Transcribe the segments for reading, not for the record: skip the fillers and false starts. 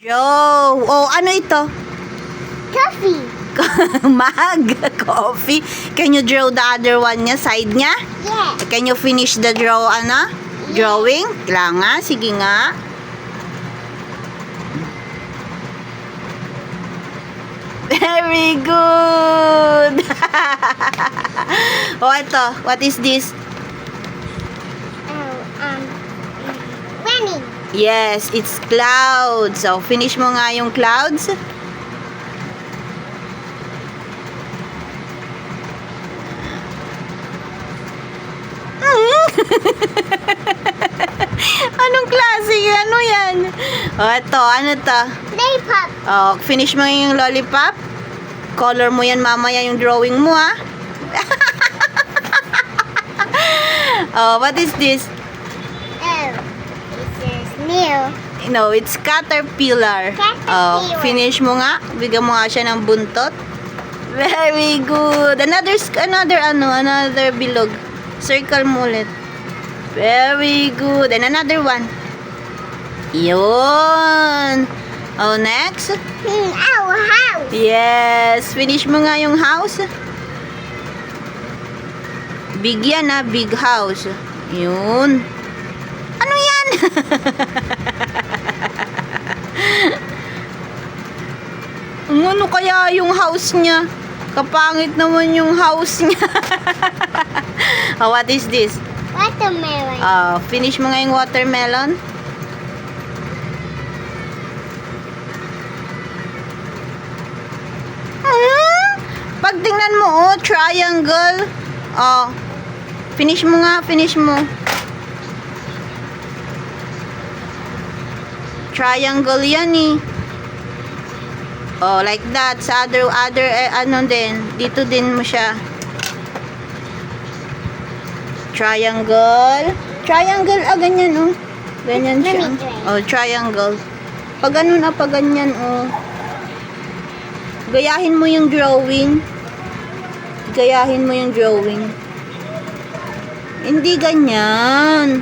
Joe, oh, ano ito? Coffee. Mag, coffee. Can you draw the other one niya, side niya? Yeah. Can you finish the drawing? Kailangan, sige nga. Very good. Oh, ito. What is this? Running. Yes, it's clouds. So, finish mo nga yung clouds. Anong klase? Ano yan? Oh, ito. Ano to? Lollipop. Oh, finish mo yung lollipop. Color mo yan mamaya yung drawing mo, ha? Oh, what is this? Oh, this is new. No, it's caterpillar. Oh, Caterpillar. finish mo nga. Bigyan mo nga siya ng buntot. Very good. Another bilog. Circle mo ulit. Very good. And another one. Yun. Oh, next. Our house. Yes. Finish mo nga yung house. Big yan, ha. Big house. Yun. Ano yan? Ano kaya yung house niya? Kapangit naman yung house niya. Oh, what is this? Watermelon. Finish mo nga yung watermelon. Pag tingnan mo, oh, triangle. Oh, finish mo nga, finish mo. Triangle yan eh. Oh, like that. Sa other, ano din. Dito din mo siya. Triangle. Triangle, ganyan, oh. Ganyan siya. Oh, triangle. Pag ganun, pag ganyan, oh. Gayahin mo yung drawing. Gayahin mo yung drawing. Hindi ganyan.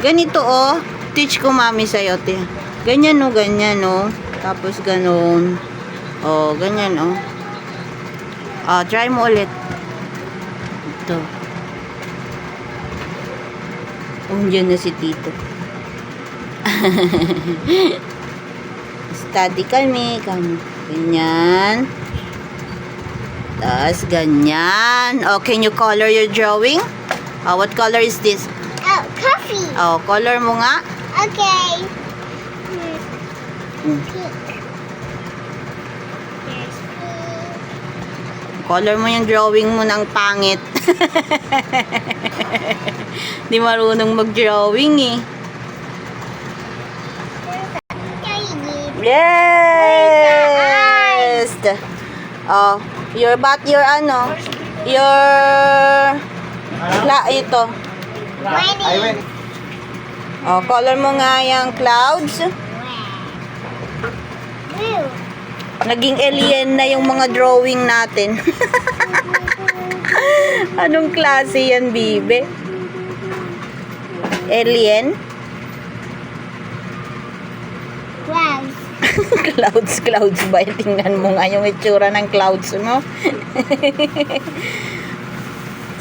Ganito, oh. Teach ko mami sa'yo, te. Ganyan, oh, ganyan, oh. Tapos ganun. Oh, ganyan, oh. Try mo ulit. Ito. Oh, dyan na si Tito. Study kami. Ganyan. Tapos ganyan. Oh, can you color your drawing? What color is this? Oh, coffee. Oh, color mo nga. Okay. Hmm. Pink. There's pink. Color mo yung drawing mo ng pangit. Di marunong mag-drawing eh. Yes! Oh, your ito. Running. Oh, color mo nga yung clouds. Blue. Naging alien na yung mga drawing natin. Anong klase yan, bibe? Alien? Clouds. Clouds ba? Tingnan mo nga yung itsura ng clouds mo.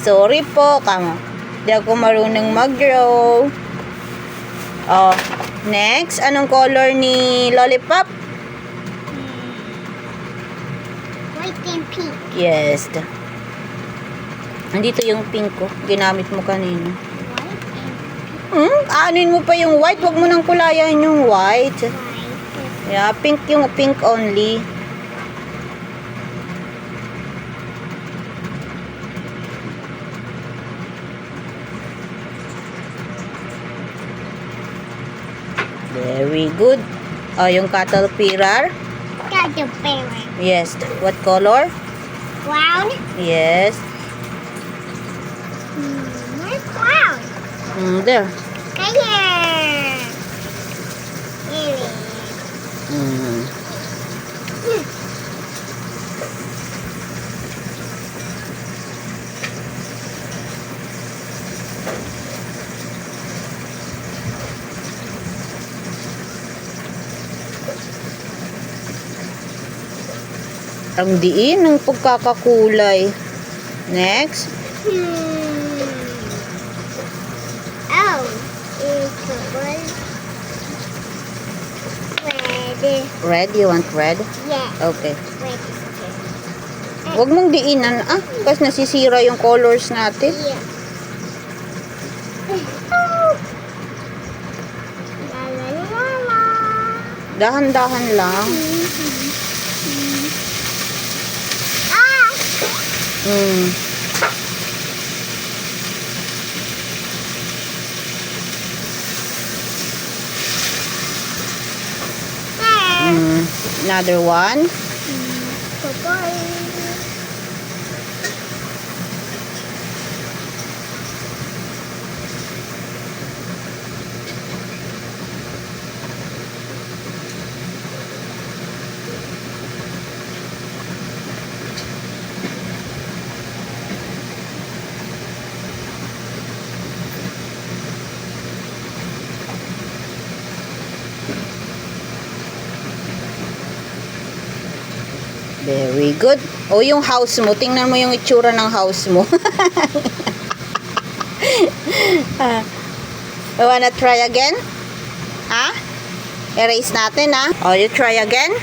Sorry po, di ako marunong mag-draw. Oh, next, anong color ni Lollipop? White and pink. Yes. Andito yung pink ko. Ginamit mo kanina. White and Anin mo pa yung white. Huwag mo nang kulayan yung white. white. Yeah, pink yung pink only. Very good. Oh, yung caterpillar. Caterpillar. Yes. What color? Brown. Yes. Where's brown? There. Color. Really? Mm. Ang diin ng pagkakakulay. Next. Oh, it's red. Red. Red, you want red? Yeah, Okay. red is good. Huwag mong diinan, kasi nasisira yung colors natin. Yeah. La la la la. Dahan-dahan lang. Ah! Hmm. Another one. Bye-bye. Very good. O, yung house mo. Tingnan mo yung itsura ng house mo. You wanna try again? Ha? Erase natin, ha? O, you try again?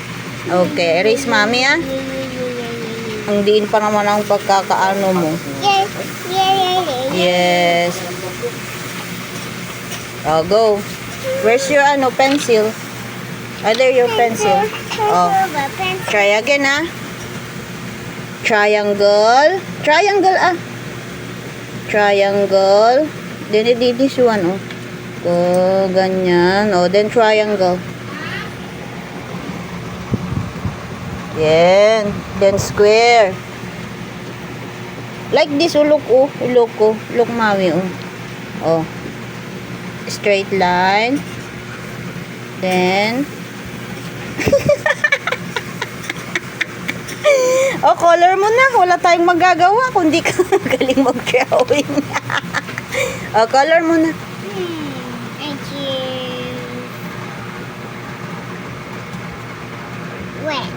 Okay, erase mami, ha? Ang diin pa naman ang pagkakaano mo. Yeah, yeah, yeah, yeah. Yes. Oh, go. Where's your pencil? Other your pencil. Oh. Try again, ah. Triangle. Triangle, ah. Triangle. Then, this one, oh. Oh, ganyan. Oh, then triangle. Yan. Then square. Like this, oh, look, oh. Look, oh. Look, mami, oh. Oh. Straight line. Then, oh, color mo na. Wala tayong magagawa kundi ka magaling mag-drawing. Oh, color mo na. Thank you. Red.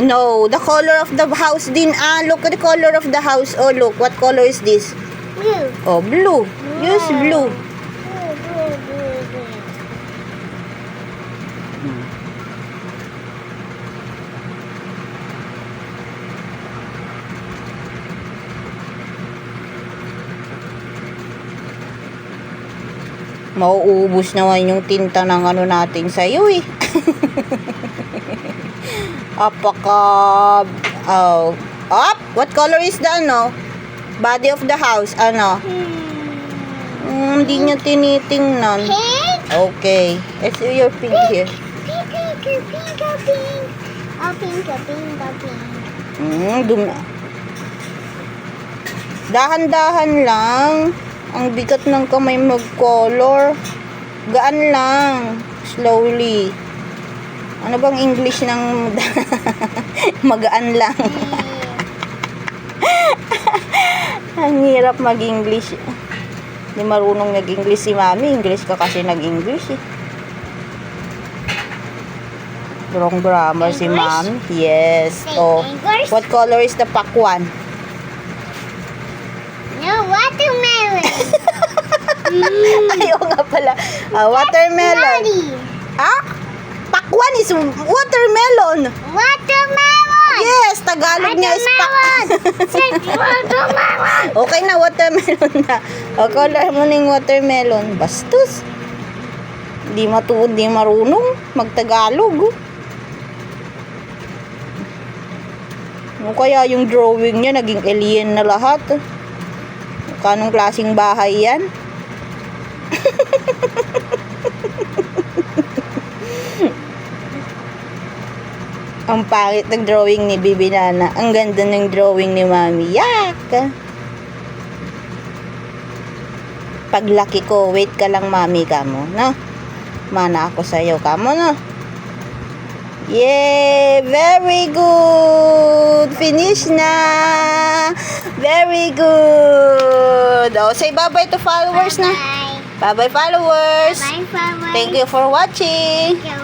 No, the color of the house din. Look at the color of the house. Oh, look. What color is this? Blue. Oh, blue. Use blue. Blue, blue, blue, blue. Mauubos naman yung tinta ng ano natin sa'yo, eh. Apaka... Oh. Up! What color is the, body of the house? Ano? Hindi niya tinitingnan. Pink. Okay. Let's see your pink here. Pink, pink, pink, pink, pink. Oh, pink, pink, pink. Dahan-dahan lang. Ang bigat ng kamay mag-color. Gaan lang. Slowly. Ano bang English ng magaan lang? Ang hirap mag-English. Hindi marunong nag-English si Mami. English ka kasi nag-English, eh. Wrong grammar si English? Mami. Yes. Say Oh. English? What color is the pakwan? No, watermelon. Ayaw nga pala. Watermelon. Bloody. Pakwan is watermelon. Watermelon. Yes, Tagalog niya is Watermelon. Say watermelon. Okay na, watermelon na. O, color mo ng watermelon. Bastos. Di marunong mag-Tagalog. Ano kaya yung drawing niya, naging alien na lahat. Kanong klaseng bahay yan? Ang pangit ng drawing ni Bibi Nana. Ang ganda ng drawing ni Mami. Yak! Paglaki ko, wait ka lang, Mami, kamo, no? Mana ako sa'yo, kamo, no? Yay! Very good! Finish na! Very good! Oh, say bye-bye to followers na. Bye. Bye-bye, followers! Bye, bye. Thank you for watching! Thank you.